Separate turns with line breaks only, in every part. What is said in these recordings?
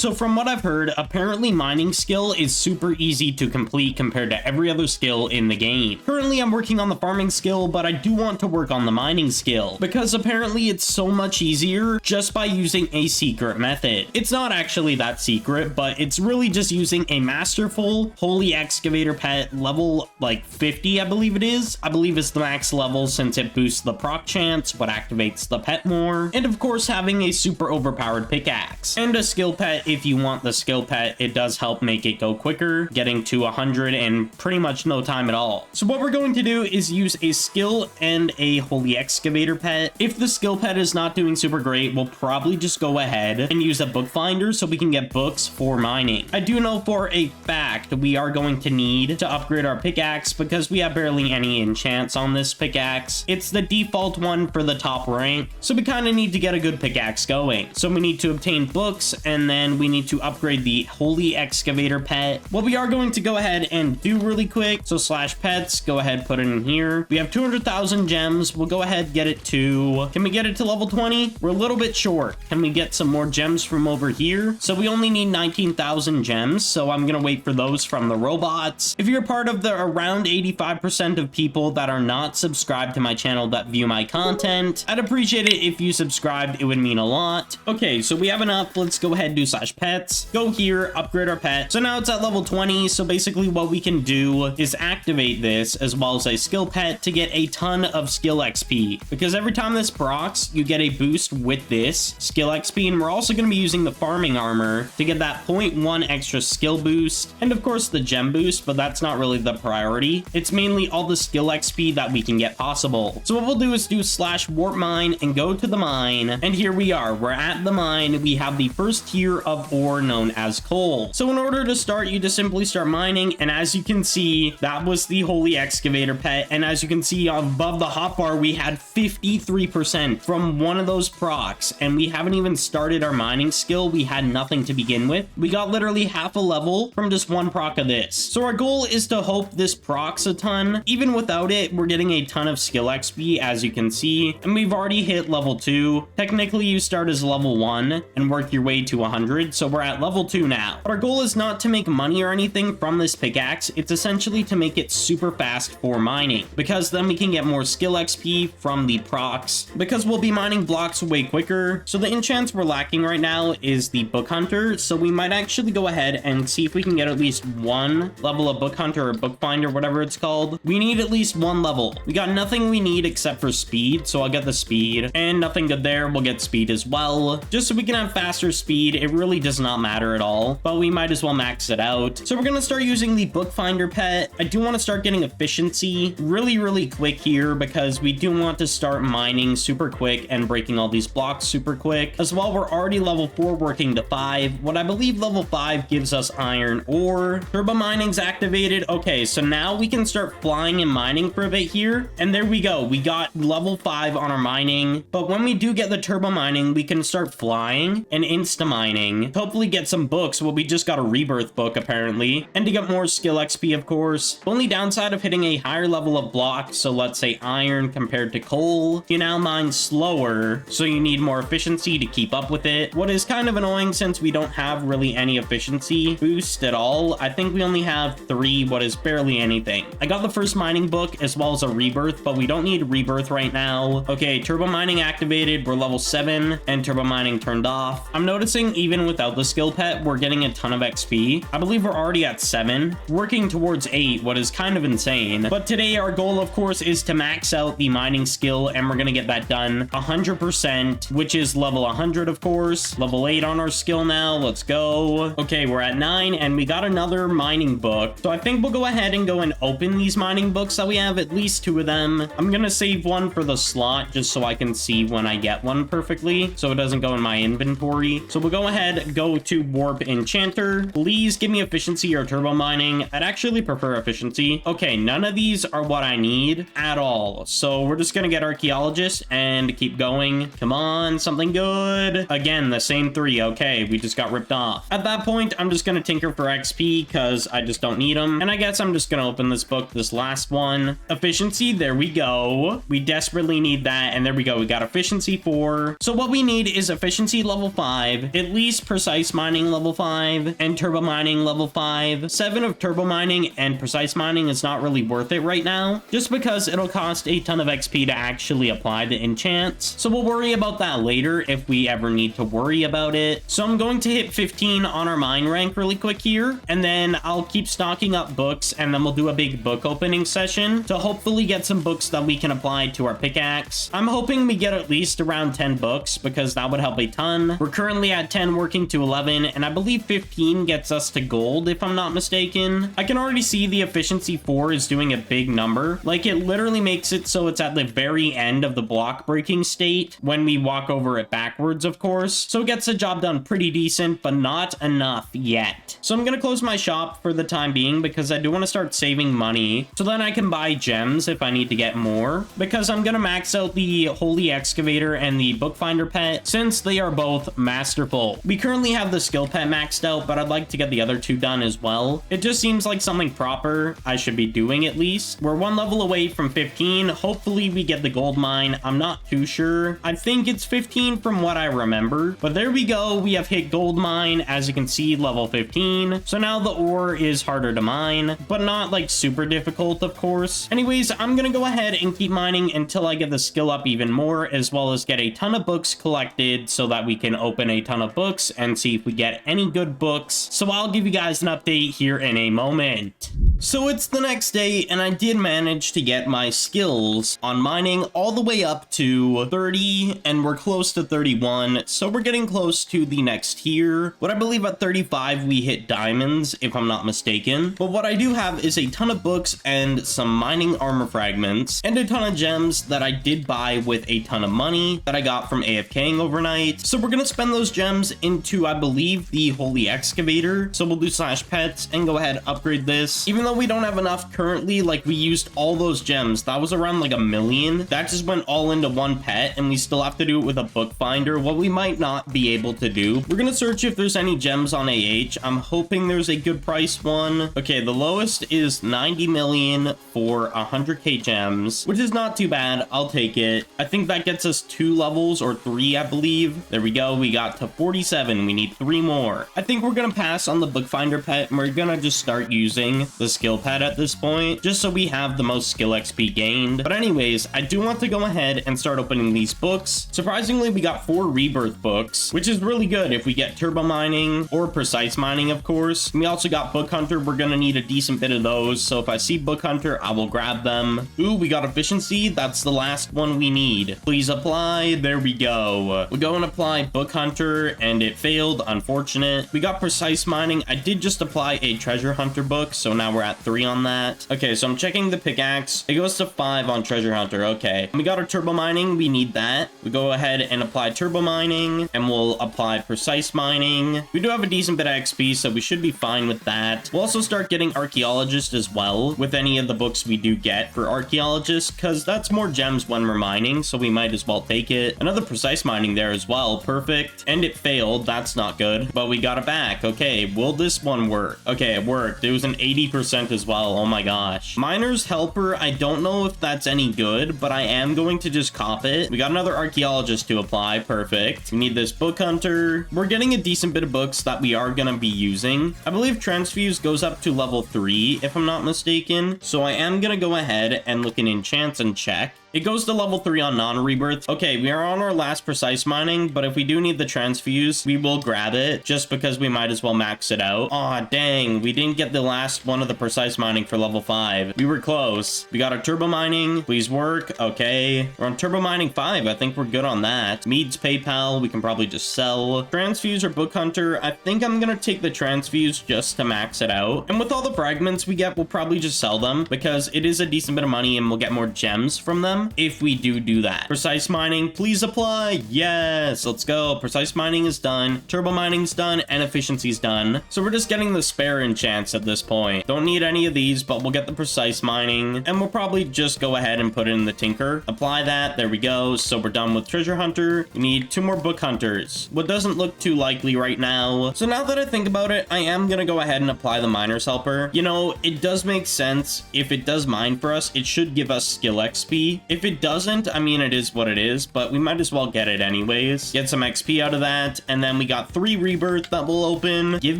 So from what I've heard, apparently mining skill is super easy to complete compared to every other skill in the game. Currently I'm working on the farming skill, but I do want to work on the mining skill because apparently it's so much easier just by using a secret method. It's not actually that secret, but it's really just using a masterful holy excavator pet level like 50, I believe it is. I believe it's the max level since it boosts the proc chance, what activates the pet more, and of course having a super overpowered pickaxe and a skill pet. If you want the skill pet, it does help make it go quicker, getting to 100 in pretty much no time at all. So what we're going to do is use a skill and a holy excavator pet. If the skill pet is not doing super great, we'll probably just go ahead and use a book finder so we can get books for mining. I do know for a fact we are going to need to upgrade our pickaxe because we have barely any enchants on this pickaxe. It's the default one for the top rank, so we kind of need to get a good pickaxe going. So we need to obtain books, and then we need to upgrade the holy excavator pet. What we are going to go ahead and do really quick, so /pets, go ahead, put it in here. We have 200,000 gems. We'll go ahead, get it to, can we get it to level 20? We're a little bit short. Can we get some more gems from over here? So we only need 19,000 gems, so I'm gonna wait for those from the robots. If you're part of the around 85% of people that are not subscribed to my channel that view my content, I'd appreciate it if you subscribed. It would mean a lot. Okay, so we have enough. Let's go ahead and do /pets. Go here, upgrade our pet. So now it's at level 20. So basically what we can do is activate this as well as a skill pet to get a ton of skill XP, because every time this procs, you get a boost with this skill XP. And we're also going to be using the farming armor to get that 0.1 extra skill boost, and of course the gem boost, but that's not really the priority. It's mainly all the skill XP that we can get possible. So what we'll do is do /warp mine and go to the mine, and here we are. We're at the mine. We have the first tier of ore known as coal. So in order to start, you just simply start mining, and as you can see, that was the holy excavator pet. And as you can see above the hotbar, we had 53% from one of those procs, and we haven't even started our mining skill. We had nothing to begin with. We got literally half a level from just one proc of this. So our goal is to hope this procs a ton. Even without it, we're getting a ton of skill XP, as you can see, and we've already hit level 2. Technically, you start as level 1 and work your way to 100, so we're at level 2 now. But our goal is not to make money or anything from this pickaxe. It's essentially to make it super fast for mining, because then we can get more skill XP from the procs, because we'll be mining blocks way quicker. So the enchants we're lacking right now is the book hunter, so we might actually go ahead and see if we can get at least one level of book hunter or book finder, whatever it's called. We need at least one level. We got nothing we need except for speed, so I'll get the speed, and nothing good there. We'll get speed as well, just so we can have faster speed. It really does not matter at all, but we might as well max it out. So we're gonna start using the book finder pet. I do want to start getting efficiency really quick here, because we do want to start mining super quick and breaking all these blocks super quick. As well, we're already level 4 working to 5. What I believe level 5 gives us iron ore. Turbo mining's activated. Okay, so now we can start flying and mining for a bit here, and there we go. We got level 5 on our mining, but when we do get the turbo mining, we can start flying and insta mining, hopefully get some books. Well, we just got a rebirth book apparently, and to get more skill XP, of course. The only downside of hitting a higher level of blocks, so let's say iron compared to coal, you now mine slower, so you need more efficiency to keep up with it. What is kind of annoying, since we don't have really any efficiency boost at all. I think we only have 3, what is barely anything. I got the first mining book as well as a rebirth, but we don't need rebirth right now. Okay, turbo mining activated. We're level 7 and turbo mining turned off. I'm noticing even without the skill pet, we're getting a ton of XP. I believe we're already at 7, working towards 8, what is kind of insane. But today our goal, of course, is to max out the mining skill, and we're gonna get that done 100%, which is level 100, of course. Level 8 on our skill now. Let's go. Okay, we're at 9, and we got another mining book. So I think we'll go ahead and go and open these mining books that we have, at least 2 of them. I'm gonna save one for the slot just so I can see when I get one perfectly, so it doesn't go in my inventory. So we'll go ahead, go to warp enchanter. Please give me efficiency or turbo mining. I'd actually prefer efficiency. Okay, none of these are what I need at all, so we're just gonna get archaeologist and keep going. Come on, something good. Again, the same 3. Okay, we just got ripped off. At that point, I'm just gonna tinker for XP because I just don't need them, and I guess I'm just gonna open this book, this last one. Efficiency, there we go. We desperately need that, and there we go. We got efficiency 4. So what we need is efficiency level 5, at least precise mining level 5 and turbo mining level 5. 7 of turbo mining and precise mining is not really worth it right now, just because it'll cost a ton of XP to actually apply the enchants. So we'll worry about that later if we ever need to worry about it. So I'm going to hit 15 on our mine rank really quick here, and then I'll keep stocking up books, and then we'll do a big book opening session to hopefully get some books that we can apply to our pickaxe. I'm hoping we get at least around 10 books because that would help a ton. We're currently at 10 working to 11, and I believe 15 gets us to gold if I'm not mistaken. I can already see the efficiency 4 is doing a big number. Like, it literally makes it so it's at the very end of the block breaking state when we walk over it backwards, of course. So it gets the job done pretty decent, but not enough yet. So I'm gonna close my shop for the time being because I do want to start saving money so then I can buy gems if I need to get more, because I'm gonna max out the Holy Excavator and the Bookfinder pet since they are both masterful. We currently have the skill pet maxed out, but I'd like to get the other two done as well. It just seems like something proper I should be doing at least. We're one level away from 15. Hopefully we get the gold mine. I'm not too sure. I think it's 15 from what I remember, but there we go. We have hit gold mine, as you can see, level 15. So now the ore is harder to mine, but not like super difficult, of course. Anyways, I'm gonna go ahead and keep mining until I get the skill up even more, as well as get a ton of books collected so that we can open a ton of books and see if we get any good books. So I'll give you guys an update here in a moment. So it's the next day, and I did manage to get my skills on mining all the way up to 30, and we're close to 31, so we're getting close to the next tier. What I believe at 35 we hit diamonds, if I'm not mistaken. But what I do have is a ton of books and some mining armor fragments, and a ton of gems that I did buy with a ton of money that I got from AFKing overnight. So we're gonna spend those gems into, I believe, the Holy Excavator. So we'll do slash pets and go ahead upgrade this. Even though we don't have enough currently, like we used all those gems, that was around like 1 million. That just went all into one pet, and we still have to do it with a bookfinder, what we might not be able to do. We're gonna search if there's any gems on AH. I'm hoping there's a good price one. Okay, the lowest is 90 million for 100k gems, which is not too bad. I'll take it. I think that gets us 2 levels, or 3, I believe. There we go. We got to 47. We need 3 more. I think we're gonna pass on the bookfinder pet, and we're gonna just start using the skill pet at this point, just so we have the most skill XP gained. But anyways, I do want to go ahead and start opening these books. Surprisingly, we got 4 rebirth books, which is really good if we get turbo mining or precise mining, of course. And we also got book hunter. We're gonna need a decent bit of those, so if I see book hunter, I will grab them. Ooh, we got efficiency. That's the last one we need. Please apply. There we go. We go and apply book hunter, and it failed. Unfortunate. We got precise mining. I did just apply a treasure hunter book, so now we're at 3 on that. Okay, so I'm checking the pickaxe. It goes to 5 on treasure hunter. Okay, we got our turbo mining. We need that. We go ahead and apply turbo mining, and we'll apply precise mining. We do have a decent bit of XP, so we should be fine with that. We'll also start getting archaeologist as well with any of the books we do get for archaeologist, because that's more gems when we're mining, so we might as well take it. Another precise mining there as well. Perfect. And it failed. That's not good, but we got it back. Okay, will this one work? Okay, it worked. It was an 80% as well. Oh my gosh. Miner's helper, I don't know if that's any good, but I am going to just cop it. We got another archaeologist to apply. Perfect. We need this book hunter. We're getting a decent bit of books that we are gonna be using. I believe transfuse goes up to level 3 if I'm not mistaken, so I am gonna go ahead and look in enchants and check. It goes to level 3 on non-rebirth. Okay, we are on our last precise mining, but if we do need the transfuse, we will grab it just because we might as well max it out. Aw, dang, we didn't get the last one of the precise mining for level 5. We were close. We got our turbo mining. Please work. Okay, we're on turbo mining 5. I think we're good on that. Mead's PayPal, we can probably just sell. Transfuse or book hunter, I think I'm gonna take the transfuse just to max it out. And with all the fragments we get, we'll probably just sell them because it is a decent bit of money and we'll get more gems from them if we do that. Precise mining, please apply. Yes, let's go. Precise mining is done. Turbo mining's done, and efficiency's done. So we're just getting the spare enchants at this point. Don't need any of these, but we'll get the precise mining, and we'll probably just go ahead and put it in the tinker. Apply that. There we go. So we're done with treasure hunter. We need 2 more book hunters. What doesn't look too likely right now. So now that I think about it, I am gonna go ahead and apply the miner's helper. You know, it does make sense. If it does mine for us, it should give us skill XP. If it doesn't, I mean, it is what it is, but we might as well get it anyways. Get some XP out of that. And then we got 3 rebirth that will open. Give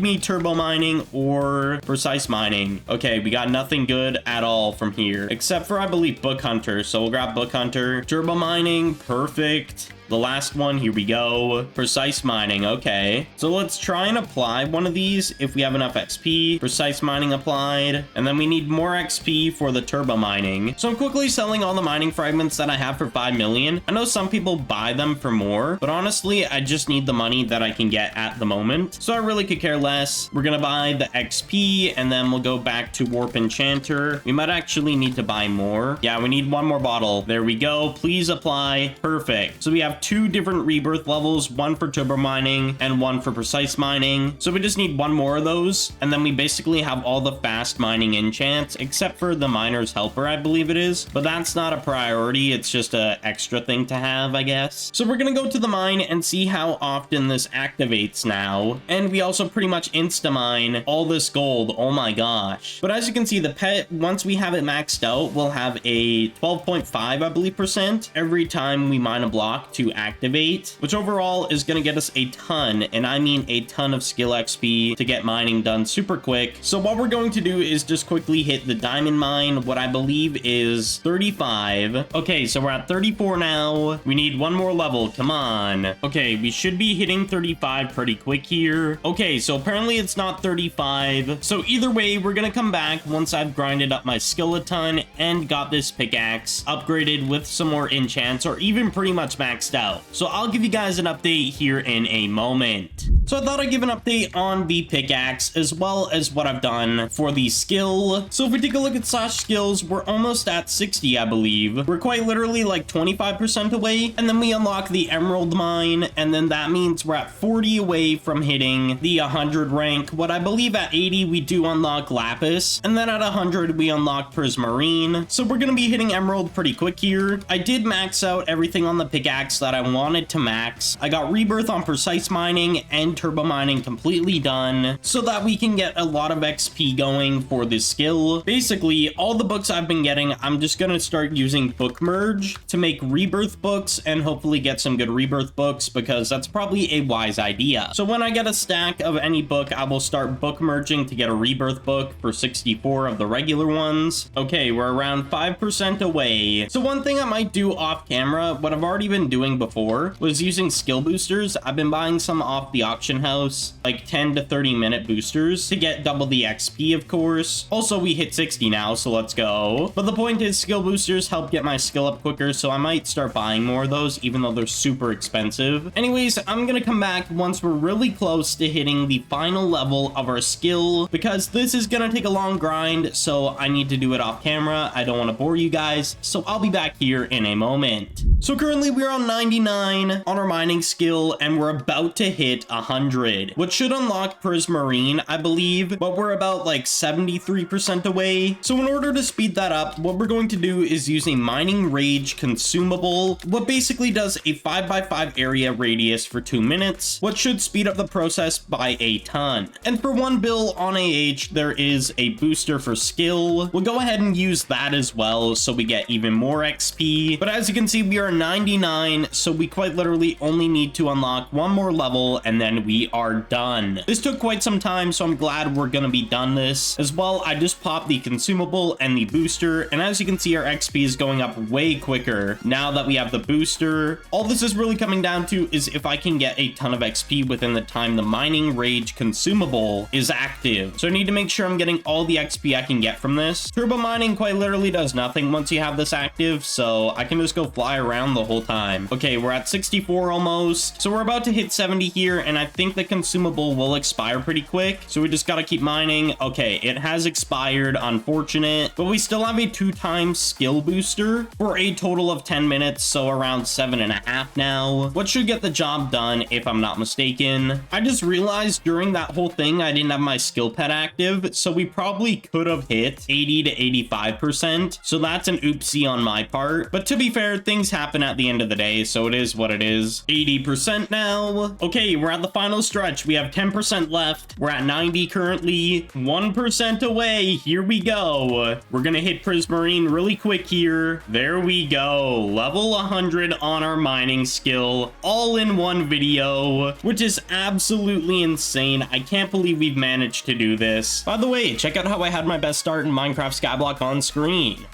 me turbo mining or precise mining. Okay, we got nothing good at all from here, except for, I believe, book hunter. So we'll grab book hunter. Turbo mining, perfect. The last one, here we go. Precise mining, okay. So let's try and apply one of these if we have enough XP. Precise mining applied. And then we need more XP for the turbo mining. So I'm quickly selling all the mining fragments that I have for 5 million. I know some people buy them for more, but honestly, I just need the money that I can get at the moment. So I really could care less. We're gonna buy the XP and then we'll go back to Warp Enchanter. We might actually need to buy more. Yeah, we need one more bottle. There we go. Please apply. Perfect. So we have 2 different rebirth levels, one for turbo mining and one for precise mining. So we just need one more of those, and then we basically have all the fast mining enchants, except for the miner's helper, I believe it is. But that's not a priority, it's just a extra thing to have, I guess. So we're gonna go to the mine and see how often this activates now. And we also pretty much insta-mine all this gold, oh my gosh. But as you can see, the pet, once we have it maxed out, we'll have a 12.5, I believe, % every time we mine a block to activate, which overall is going to get us a ton, and I mean a ton of skill XP to get mining done super quick. So what we're going to do is just quickly hit the diamond mine, what I believe is 35. Okay, so we're at 34 now. We need one more level, come on. Okay, we should be hitting 35 pretty quick here. Okay, so apparently it's not 35. So either way, we're going to come back once I've grinded up my skill a ton and got this pickaxe upgraded with some more enchants, or even pretty much maxed out. So I'll give you guys an update here in a moment. So I thought I'd give an update on the pickaxe as well as what I've done for the skill. So if we take a look at slash skills, we're almost at 60, I believe. We're quite literally like 25% away. And then we unlock the emerald mine. And then that means we're at 40 away from hitting the 100 rank. What I believe at 80, we do unlock lapis. And then at 100, we unlock prismarine. So we're going to be hitting emerald pretty quick here. I did max out everything on the pickaxe that I wanted to max. I got rebirth on precise mining and turbo mining completely done so that we can get a lot of XP going for this skill. Basically, all the books I've been getting, I'm just gonna start using book merge to make rebirth books and hopefully get some good rebirth books, because that's probably a wise idea. So when I get a stack of any book, I will start book merging to get a rebirth book for 64 of the regular ones. Okay, we're around 5% away. So one thing I might do off camera, what I've already been doing before, was using skill boosters. I've been buying some off the auction house, like 10 to 30 minute boosters to get double the XP, of course. Also, we hit 60 now, so let's go. But the point is, skill boosters help get my skill up quicker, so I might start buying more of those, even though they're super expensive. Anyways, I'm gonna come back once we're really close to hitting the final level of our skill, because this is gonna take a long grind, so I need to do it off camera. I don't want to bore you guys, so I'll be back here in a moment. So currently we're on 99 on our mining skill, and we're about to hit 100, which should unlock prismarine, I believe, but we're about like 73% away. So in order to speed that up, what we're going to do is use a mining rage consumable, what basically does a 5x5 area radius for 2 minutes, what should speed up the process by a ton. And for 1 bill on AH, there is a booster for skill. We'll go ahead and use that as well, so we get even more XP. But as you can see, we are 99, so we quite literally only need to unlock one more level and then we are done. This took quite some time, so I'm glad we're gonna be done this. As well, I just popped the consumable and the booster, and as you can see, our XP is going up way quicker now that we have the booster. All this is really coming down to is if I can get a ton of XP within the time the mining rage consumable is active. So I need to make sure I'm getting all the XP I can get from this. Turbo mining quite literally does nothing once you have this active, so I can just go fly around the whole time. Okay, we're at 64 almost, so we're about to hit 70 here, and I think the consumable will expire pretty quick, so we just gotta keep mining. Okay, it has expired, unfortunate, but we still have a 2x skill booster for a total of 10 minutes, so around 7.5 now, what should get the job done if I'm not mistaken. I just realized during that whole thing I didn't have my skill pet active, so we probably could have hit 80 to 85%, so that's an oopsie on my part. But to be fair, things happen at the end of the day, so it is what it is. 80% now. Okay, we're at the final stretch. We have 10% left. We're at 90 currently. 1% away. Here we go. We're gonna hit Prismarine really quick here. There we go. Level 100 on our mining skill, all in one video, which is absolutely insane. I can't believe we've managed to do this. By the way, check out how I had my best start in Minecraft Skyblock on screen.